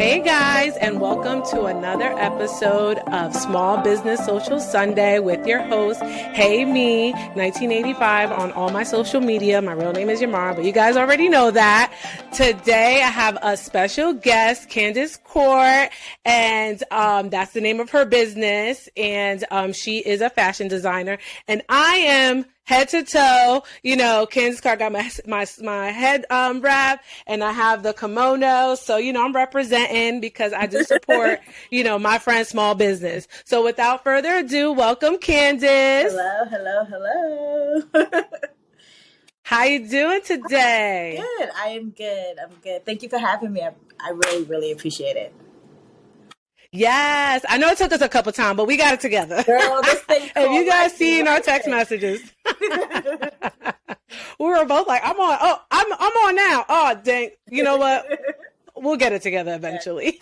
Hey guys, and welcome to another episode of Small Business Social Sunday with your host, Hey Me, 1985 on all my social media. My real name is Yamara, but you guys already know that. Today I have a special guest, Candace Cort, and that's the name of her business. And she is a fashion designer, and I am head to toe, Candace Cort got my head wrap, and I have the kimono. So, I'm representing because I do support, my friend's small business. So without further ado, welcome Candace. Hello. How you doing today? Good. I'm good. Thank you for having me. I really, really appreciate it. Yes, I know it took us a couple times, but we got it together. Girl, this thing have you guys seen our text messages? We were both like, I'm on. Oh, I'm on now. Oh, dang. You know what? We'll get it together eventually.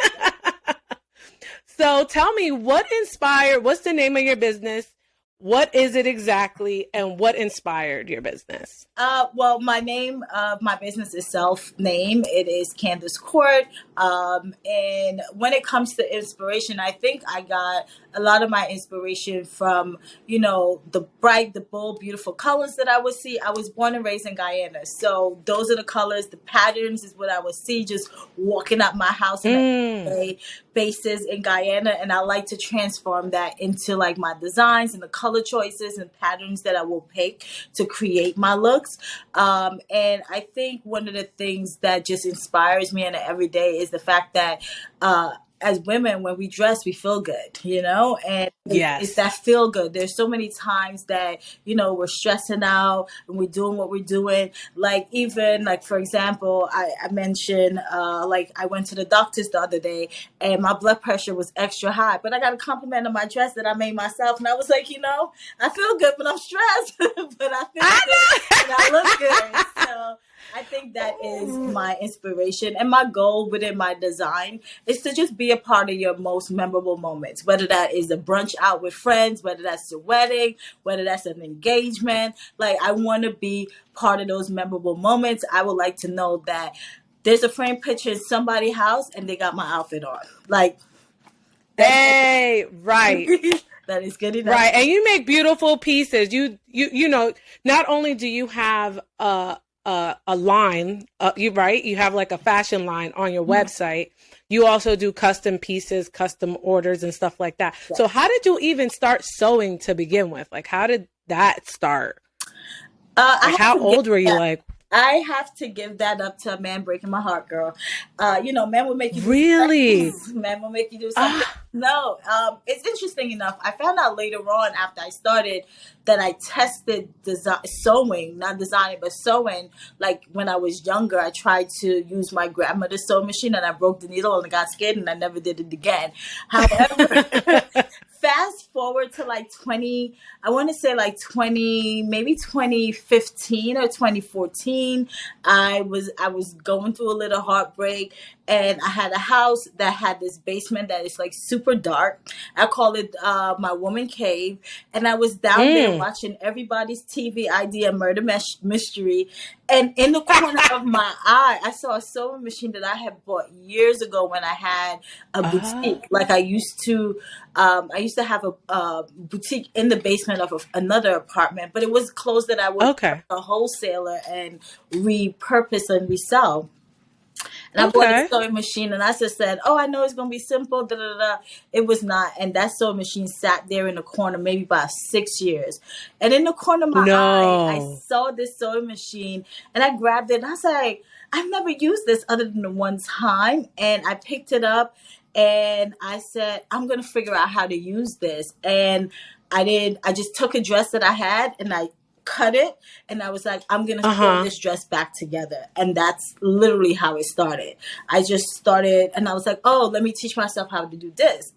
So tell me, what's the name of your business? What is it exactly? And what inspired your business? Well, my name of my business is self-name. It is Candace Cort. And when it comes to inspiration, I think I got a lot of my inspiration from, the bright, the bold, beautiful colors that I would see. I was born and raised in Guyana. So those are the colors, the patterns is what I would see just walking up my house on a day basis in Guyana. And I like to transform that into like my designs and the color choices and patterns that I will pick to create my looks. And I think one of the things that just inspires me in it every day is the fact that as women, when we dress, we feel good, and it's that feel good. There's so many times that, we're stressing out and we're doing what we're doing. Like even like, for example, I mentioned like I went to the doctor's the other day and my blood pressure was extra high, but I got a compliment on my dress that I made myself. And I was like, I feel good, but I'm stressed, but I feel good and I look good. So I think that is my inspiration, and my goal within my design is to just be a part of your most memorable moments, whether that is a brunch out with friends, whether that's a wedding, whether that's an engagement. Like, I want to be part of those memorable moments. I would like to know that there's a framed picture in somebody's house and they got my outfit on. Like, hey, right. That is good enough. Right. And you make beautiful pieces. You not only do you have a line, you have like a fashion line on your website. You also do custom pieces, custom orders and stuff like that. Right. So how did you even start sewing to begin with? Like, how did that start? How old were you? Like, I have to give that up to a man breaking my heart, girl. Men will make you do really? Men will make you do something. No, it's interesting enough. I found out later on after I started that I tested sewing, not designing, but sewing. Like when I was younger, I tried to use my grandmother's sewing machine and I broke the needle and I got scared and I never did it again. However, fast forward to like 20, I want to say like 2015 or 2014. I was going through a little heartbreak, and I had a house that had this basement that is like super dark. I call it my woman cave. And I was down there watching everybody's TV idea murder mystery. And in the corner of my eye, I saw a sewing machine that I had bought years ago when I had a boutique. Like I used to have a boutique in the basement of another apartment, but it was clothes that I would a wholesaler and repurpose and resell. And I bought a sewing machine, and I just said, I know it's going to be simple. It was not. And that sewing machine sat there in the corner maybe about 6 years. And in the corner of my eye, I saw this sewing machine, and I grabbed it, and I was like, I've never used this other than the one time. And I picked it up, and I said, I'm going to figure out how to use this. And I did. I just took a dress that I had, and I cut it, and I was like, I'm gonna sew this dress back together. And that's literally how it started. I just started, and I was like, let me teach myself how to do this,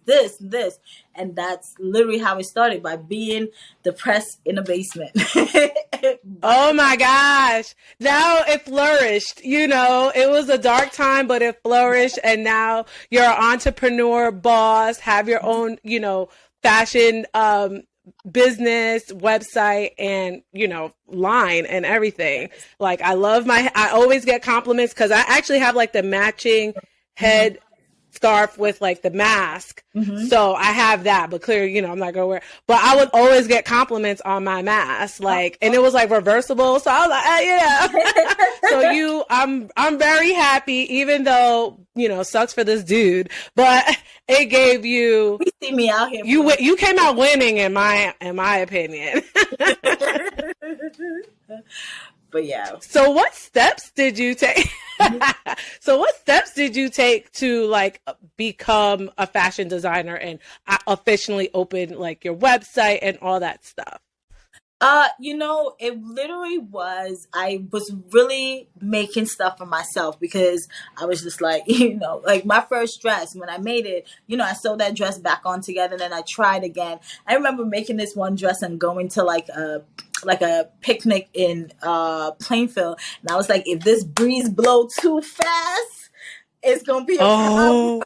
and that's literally how it started, by being depressed in a basement. Oh my gosh, now it flourished. It was a dark time, but it flourished, and now you're an entrepreneur, boss, have your own fashion business website and line and everything. Like, I always get compliments because I actually have like the matching head scarf with like the mask. Mm-hmm. So I have that, but clearly, I'm not gonna wear it. But I would always get compliments on my mask, like, and it was like reversible. So I was like, yeah. So I'm very happy, even though, sucks for this dude, but it gave you, You see me out here. You came out winning in my opinion. But yeah. So what steps did you take? To like become a fashion designer and officially open like your website and all that stuff? It literally was, I was really making stuff for myself because I was just like, like my first dress, when I made it, I sewed that dress back on together and then I tried again. I remember making this one dress and going to like a picnic in Plainfield, and I was like, if this breeze blow too fast, it's gonna be a problem.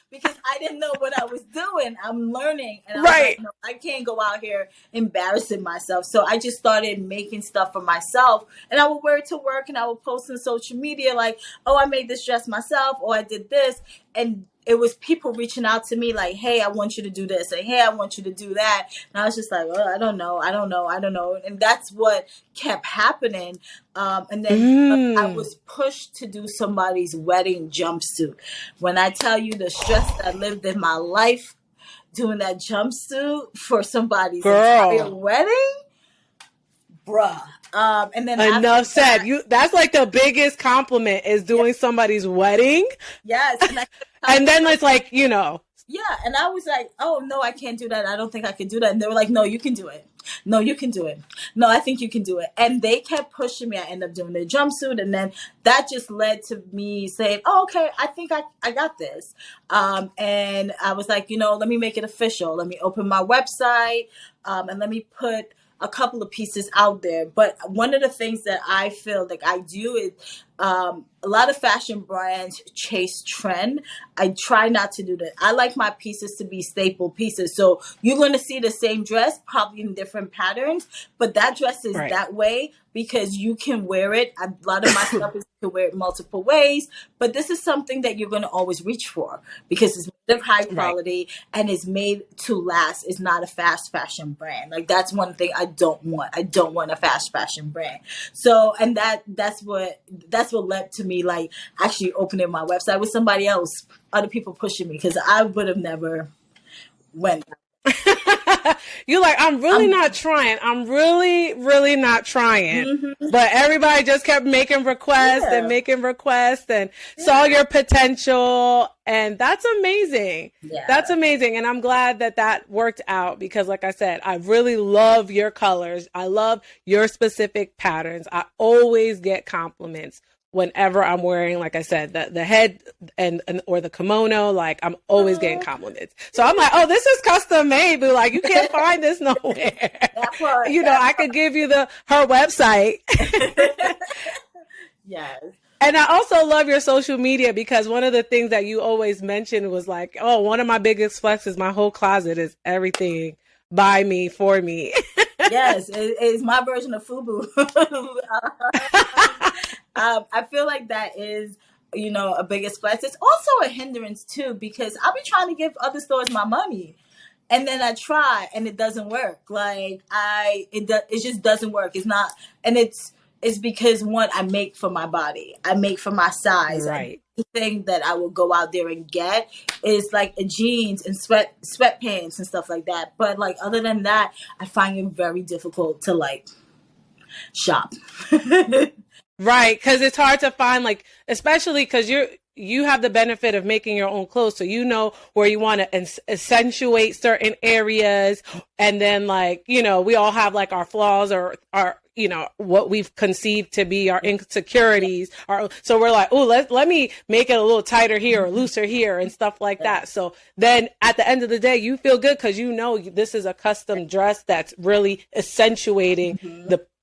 Because I didn't know what I was doing. I'm learning, and I was like, no, I can't go out here embarrassing myself. So I just started making stuff for myself, and I would wear it to work, and I would post on social media like, oh, I made this dress myself, or I did this, and it was people reaching out to me like, hey, I want you to do this, and hey, I want you to do that. And I was just like, oh, I don't know. And that's what kept happening. And then I was pushed to do somebody's wedding jumpsuit. When I tell you the stress that I lived in my life doing that jumpsuit for somebody's entire wedding, bruh. And then enough said. That's like the biggest compliment is doing somebody's wedding. Yes. And then it's like, Yeah. And I was like, oh, no, I can't do that. I don't think I can do that. And they were like, no, you can do it. No, you can do it. No, I think you can do it. And they kept pushing me. I ended up doing the jumpsuit. And then that just led to me saying, oh, okay, I think I got this. And I was like, let me make it official. Let me open my website and let me put a couple of pieces out there. But one of the things that I feel like I do is a lot of fashion brands chase trend. I try not to do that. I like my pieces to be staple pieces. So you're going to see the same dress, probably in different patterns, but that dress is that way because you can wear it. A lot of my stuff is you can wear it multiple ways, but this is something that you're going to always reach for because it's made of high quality and is made to last. It's not a fast fashion brand. Like that's one thing I don't want. I don't want a fast fashion brand. So, and that's what led to me like actually opening my website with somebody else, other people pushing me because I would have never went. You're like, I'm really not trying. I'm really, really not trying. Mm-hmm. But everybody just kept making requests and saw your potential. And that's amazing. Yeah. That's amazing. And I'm glad that worked out because like I said, I really love your colors. I love your specific patterns. I always get compliments whenever I'm wearing, like I said, the head and or the kimono, like I'm always getting compliments. So I'm like, oh, this is custom made, but like you can't find this nowhere. I could give you her website. Yes. And I also love your social media because one of the things that you always mentioned was like, oh, one of my biggest flexes, my whole closet is everything by me, for me. Yes, it's my version of FUBU. I feel like that is, a biggest flex. It's also a hindrance too, because I'll be trying to give other stores my money. And then I try and it doesn't work. Like it just doesn't work. It's not, and it's because one, I make for my body. I make for my size. Right. The thing that I will go out there and get is like a jeans and sweatpants and stuff like that. But like other than that, I find it very difficult to like shop. Right, because it's hard to find, like, especially because you have the benefit of making your own clothes, so you know where you want to accentuate certain areas, and then like we all have like our flaws or our what we've conceived to be our insecurities, so we're like, oh, let me make it a little tighter here or looser here and stuff like that. So then at the end of the day, you feel good because this is a custom dress that's really accentuating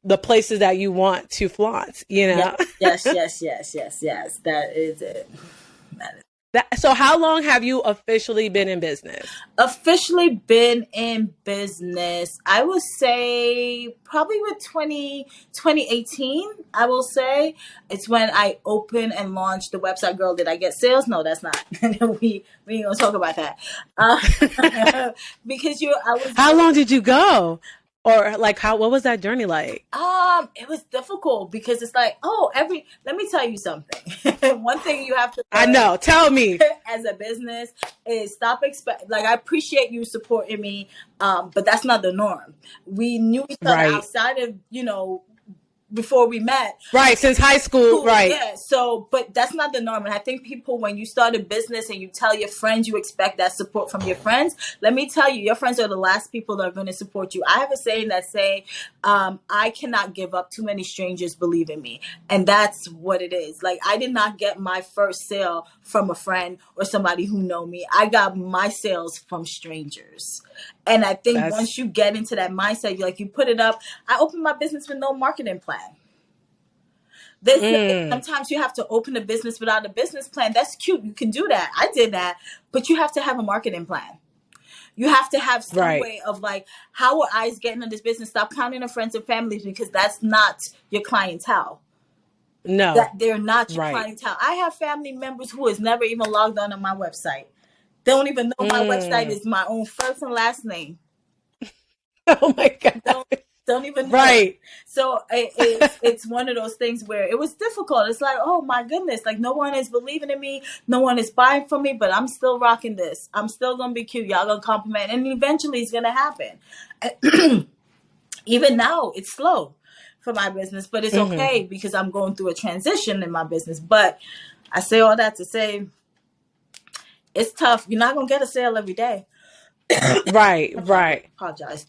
the places that you want to flaunt, Yes. That is it. So how long have you officially been in business? Officially been in business, I would say probably with 2018. I will say it's when I opened and launched the website. Girl, did I get sales? No, that's not. We ain't gonna talk about that. Because I was. How long did you go? Or like what was that journey like? It was difficult because it's like, let me tell you something. One thing you have to I know, tell me. as a business is stop like, I appreciate you supporting me, but that's not the norm. We knew each other outside of, before we met. Right, since high school, right. Yeah, so, but that's not the norm. And I think people, when you start a business and you tell your friends you expect that support from your friends, let me tell you, your friends are the last people that are going to support you. I have a saying that say, I cannot give up. Too many strangers believe in me. And that's what it is. Like, I did not get my first sale from a friend or somebody who know me. I got my sales from strangers. And I think once you get into that mindset, you put it up. I opened my business with no marketing plan. Sometimes you have to open a business without a business plan. That's cute. You can do that. I did that. But you have to have a marketing plan. You have to have some way of like, how are I getting in this business? Stop counting on friends and families, because that's not your clientele. No. They're not your clientele. I have family members who has never even logged on my website. They don't even know my website is my own first and last name. Oh my God. Don't even know. Right. So it's one of those things where it was difficult. It's like, oh my goodness, like no one is believing in me. No one is buying from me, but I'm still rocking this. I'm still going to be cute. Y'all going to compliment. And eventually it's going to happen. Even now it's slow for my business, but it's okay because I'm going through a transition in my business. But I say all that to say, it's tough. You're not going to get a sale every day. Right. Apologize.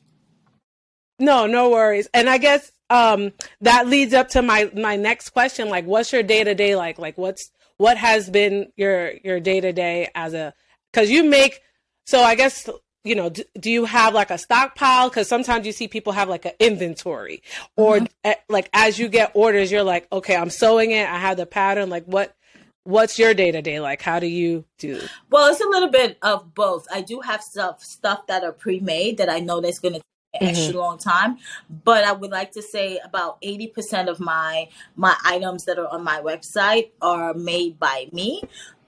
No worries. And I guess that leads up to my next question. Like, what's your day to day like? Like, what has been your day to day because you make. So I guess, do you have like a stockpile? Because sometimes you see people have like an inventory, or like as you get orders, you're like, okay, I'm sewing it. I have the pattern. Like, what's your day to day like? How do you do? Well, it's a little bit of both. I do have stuff that are pre-made that I know that's going to take an extra long time, but I would like to say about 80% of my items that are on my website are made by me.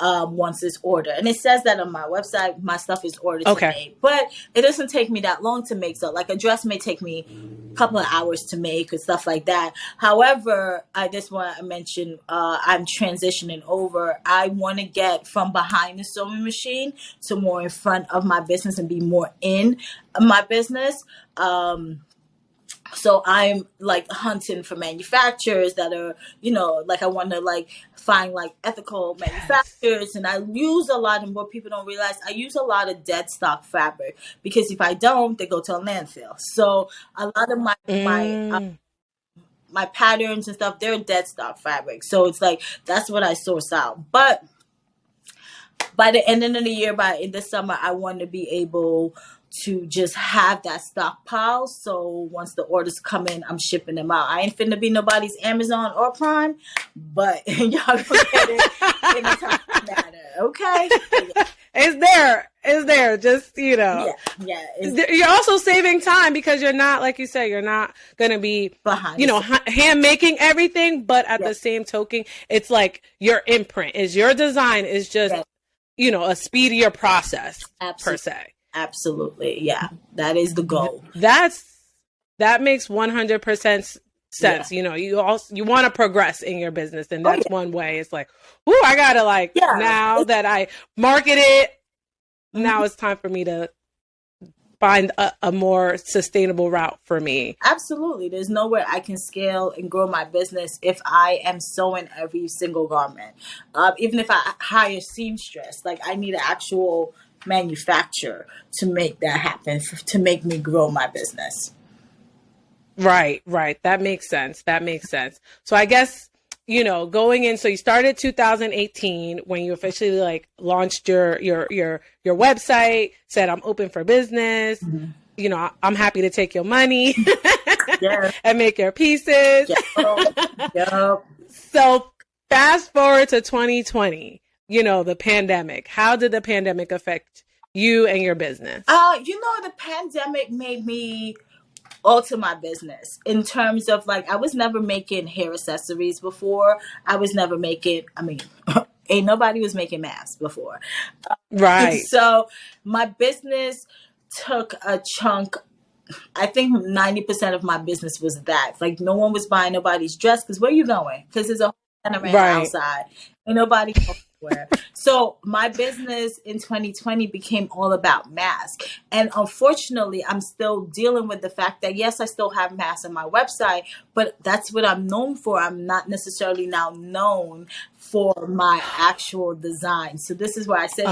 Once it's ordered, and it says that on my website, my stuff is ordered to make, but it doesn't take me that long to make. So like a dress may take me a couple of hours to make and stuff like that. However, I just want to mention, I'm transitioning over. I want to get from behind the sewing machine to more in front of my business and be more in my business. So I'm like hunting for manufacturers that are, like I want to like find like ethical manufacturers. And I use a lot of, what people don't realize, I use a lot of dead stock fabric, because if I don't, they go to a landfill. So a lot of my patterns and stuff, they're dead stock fabric. So it's like, that's what I source out. But by the end of the year, in the summer, I want to be able to just have that stockpile. So once the orders come in, I'm shipping them out. I ain't finna be nobody's Amazon or Prime, but y'all gonna get it in a timely manner, okay? Yeah. It's there. Just, Yeah. You're also saving time, because you're not, like you said, you're not going to be behind, hand making everything. But at the same token, it's like your imprint is your design is just, a speedier process per se. Absolutely. Yeah. That is the goal. That makes 100% sense. Yeah. You want to progress in your business. And that's one way. It's like, I got to now that I market it, now it's time for me to find a more sustainable route for me. Absolutely. There's nowhere I can scale and grow my business if I am sewing every single garment. Even if I hire seamstress, like I need an actual manufacturer to make that happen, to make me grow my business. Right. That makes sense. So I guess, going in, so you started 2018 when you officially launched your website, said I'm open for business. Mm-hmm. I'm happy to take your money and make your pieces. Yep. So fast forward to 2020. the pandemic? How did the pandemic affect you and your business? The pandemic made me alter my business in terms of like, I was never making hair accessories before. I was never making, ain't nobody was making masks before. Right. So my business took a chunk. I think 90% of my business was that. Like, no one was buying nobody's dress because where you going? Because there's a whole panorama outside. Ain't nobody going anywhere. So my business in 2020 became all about masks. And unfortunately, I'm still dealing with the fact that, yes, I still have masks on my website, but that's what I'm known for. I'm not necessarily now known for my actual design. So this is where I said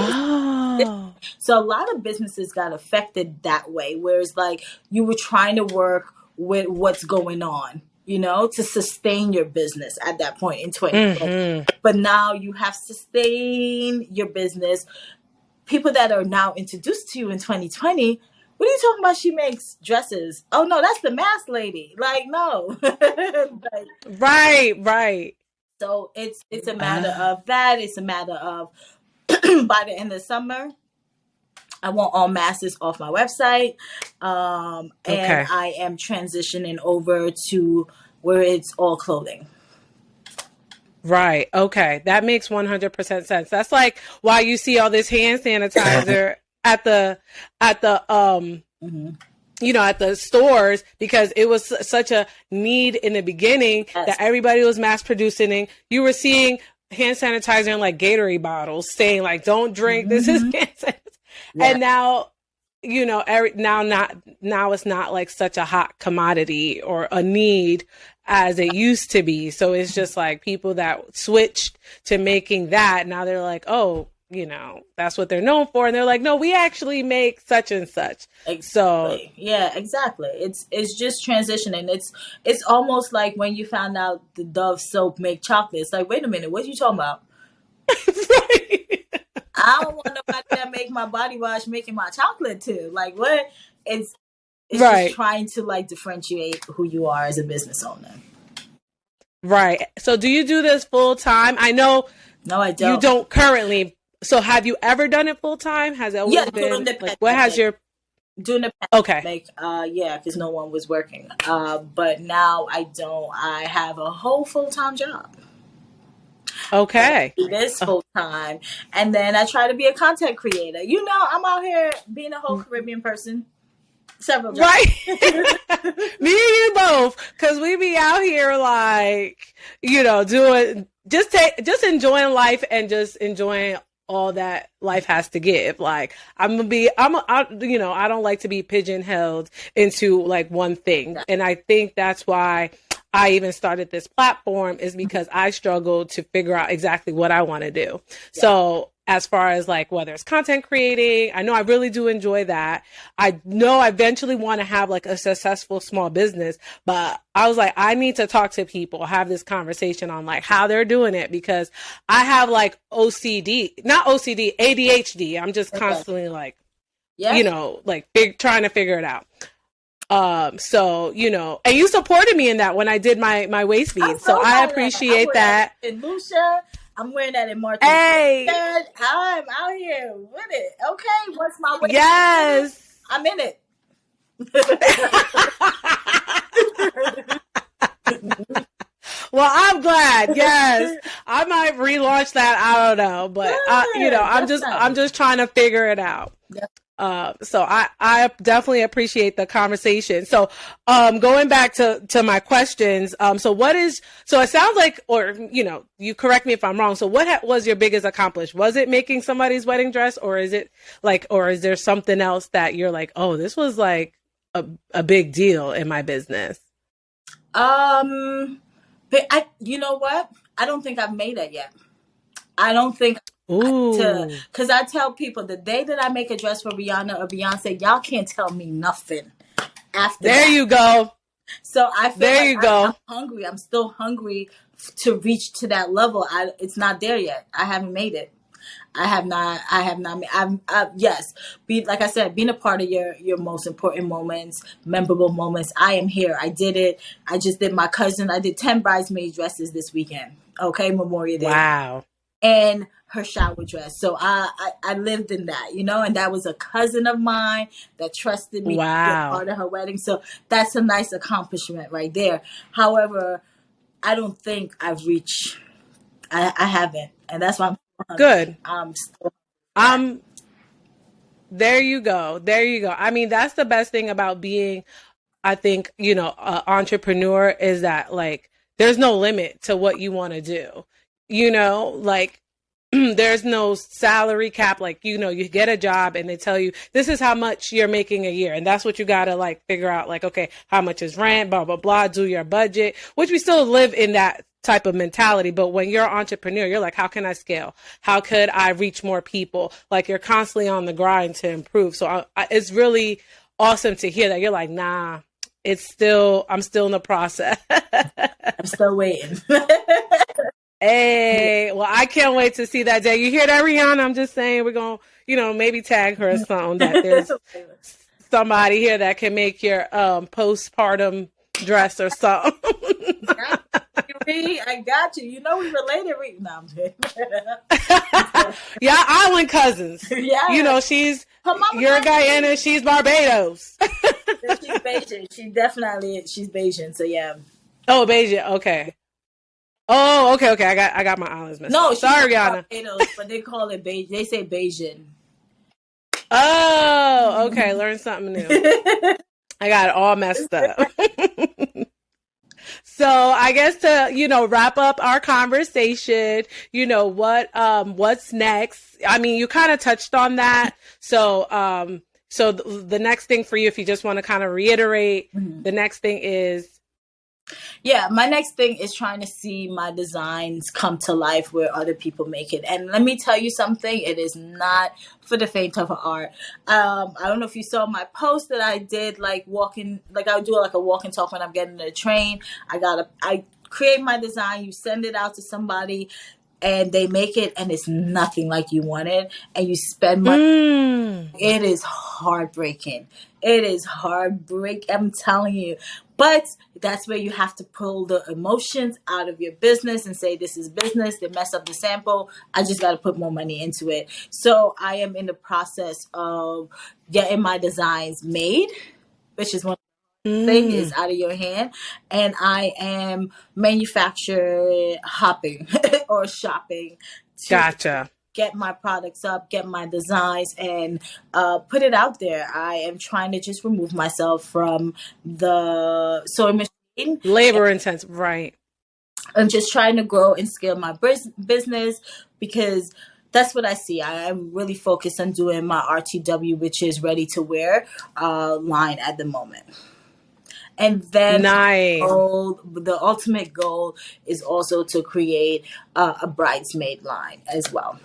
so a lot of businesses got affected that way, whereas like you were trying to work with what's going on, to sustain your business at that point in 2020. But now you have sustained your business. People that are now introduced to you in 2020, what are you talking about? She makes dresses. Oh no, that's the mask lady. Like, no. Right. So it's a matter of that. It's a matter of by the end of summer, I want all masses off my website. And I am transitioning over to where it's all clothing. Right. Okay. That makes 100% sense. That's like why you see all this hand sanitizer at the at the stores, because it was such a need in the beginning that everybody was mass producing. You were seeing hand sanitizer in like Gatorade bottles saying like, don't drink. This is hand sanitizer. Yeah. And now, now it's not like such a hot commodity or a need as it used to be. So it's just like people that switched to making that. Now they're like, oh, that's what they're known for. And they're like, no, we actually make such and such. Exactly. So yeah, exactly. It's just transitioning. It's almost like when you found out the Dove soap make chocolate. It's like, wait a minute, what are you talking about? Right. I don't want nobody that make my body wash making my chocolate too. Like, what? It's right. Just trying to like differentiate who you are as a business owner. Right. So do you do this full time? I know. No, I don't. You don't currently. So have you ever done it full time? Has it always been like, what has your doing the pandemic? Okay. Because no one was working. But now I don't. I have a whole full-time job. Okay. It is full-time. And then I try to be a content creator. I'm out here being a whole Caribbean person. Several jobs. Right. Me and you both. Because we be out here like, doing, just enjoying life and just enjoying all that life has to give. Like I don't like to be pigeonholed into like one thing. And I think that's why I even started this platform, is because I struggled to figure out exactly what I want to do. Yeah. So as far as like whether it's content creating, I know I really do enjoy that. I know I eventually want to have like a successful small business, but I was like, I need to talk to people, have this conversation on like how they're doing it, because I have like ADHD. I'm just constantly like, trying to figure it out. So, and you supported me in that when I did my waist beads. So I appreciate that. And Lucia, I'm wearing that in March. Hey, I'm out here with it. Okay, what's my waist? Yes, I'm in it. Well, I'm glad. Yes, I might relaunch that. I don't know, but I'm just trying to figure it out. Yep. So I definitely appreciate the conversation. So, going back to my questions. So it sounds like, or, you correct me if I'm wrong. So what was your biggest accomplishment? Was it making somebody's wedding dress, or is it like, or is there something else that you're like, oh, this was like a big deal in my business? But you know what? I don't think I've made it yet. I don't think. Because I tell people the day that I make a dress for Rihanna or Beyonce, y'all can't tell me nothing after there that. You go. So I feel I'm hungry. I'm still hungry to reach to that level. It's not there yet. I haven't made it. I have not. Yes. Like I said, being a part of your most important moments, memorable moments. I am here. I did it. I just did my cousin. I did 10 bridesmaid dresses this weekend. Okay, Memorial Day. Wow. and her shower dress. So I lived in that, and that was a cousin of mine that trusted me to be a Wow. part of her wedding. So that's a nice accomplishment right there. However, I don't think I've reached, I haven't. And that's why I'm Good. I'm still There you go. There you go. I mean, that's the best thing about being, I think, an entrepreneur is that like there's no limit to what you want to do. Like there's no salary cap. Like, you get a job and they tell you this is how much you're making a year. And that's what you got to like figure out. Like, okay, how much is rent, blah, blah, blah, do your budget, which we still live in that type of mentality. But when you're an entrepreneur, you're like, how can I scale? How could I reach more people? Like you're constantly on the grind to improve. So it's really awesome to hear that you're like, nah, I'm still in the process. I'm still waiting. Hey, well, I can't wait to see that day. You hear that, Rihanna? I'm just saying we're going to, maybe tag her or something that there's somebody here that can make your postpartum dress or something. I got you. We related. No, I'm kidding. Yeah, island cousins. Yeah. You're Guyana, she's Barbados. She's Bayesian. She's Bayesian. So yeah. Oh, Bayesian. Okay. Oh, okay. I got my islands messed up. Sorry, Rihanna. Barbados, but they call it Bayesian. They say Bayesian. Oh, okay. Learn something new. I got it all messed up. So I guess to, wrap up our conversation, what's next? I mean, you kind of touched on that. So, the next thing for you, if you just want to kind of reiterate, the next thing is. Yeah, my next thing is trying to see my designs come to life where other people make it. And let me tell you something, it is not for the faint of heart. I don't know if you saw my post that I did, like walking, like I would do like a walk and talk when I'm getting in the train. I create my design, you send it out to somebody, and they make it, and it's nothing like you wanted, and you spend money. It is heartbreaking. It is heartbreaking. I'm telling you. But that's where you have to pull the emotions out of your business and say, this is business. They mess up the sample. I just got to put more money into it. So I am in the process of getting my designs made, which is one thing is out of your hand. And I am manufacturing hopping or shopping to Gotcha. Get my products up, get my designs, and put it out there. I am trying to just remove myself from the sewing machine. Labor intensive, right. I'm just trying to grow and scale my business because that's what I see. I'm really focused on doing my RTW, which is ready to wear line at the moment. And then nice. The ultimate goal is also to create a bridesmaid line as well.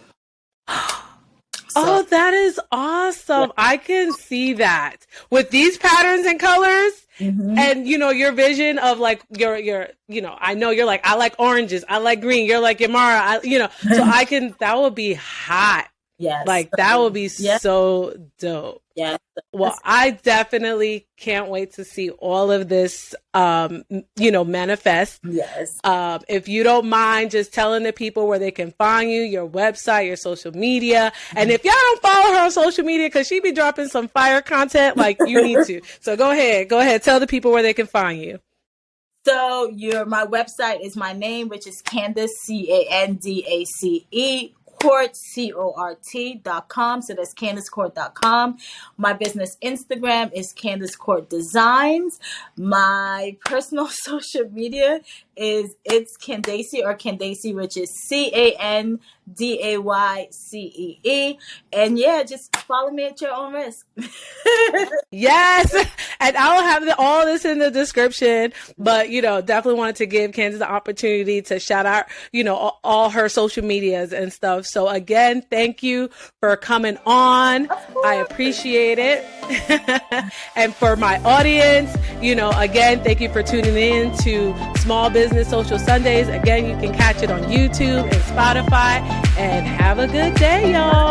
Oh, that is awesome. Yeah. I can see that with these patterns and colors and, your vision of like your, I know you're like, I like oranges. I like green. You're like Yamara, so that would be hot. Yes. Like that would be so dope. Yeah. Well, I definitely can't wait to see all of this, manifest. Yes. If you don't mind just telling the people where they can find you, your website, your social media. And if y'all don't follow her on social media, because she be dropping some fire content, like you need to. So go ahead. Tell the people where they can find you. So my website is my name, which is Candace, Candace, Cort, CORT.com. So that's CandaceCort.com. My business Instagram is Candace Cort Designs. My personal social media is it's Candace or Candace, which is CANDAYCEE. And yeah, just follow me at your own risk. Yes. And I will have all this in the description, but definitely wanted to give Candace the opportunity to shout out, all her social medias and stuff. So again, thank you for coming on. I appreciate it. And for my audience, again, thank you for tuning in to Small Business Social Sundays. Again, you can catch it on YouTube and Spotify. And have a good day, y'all.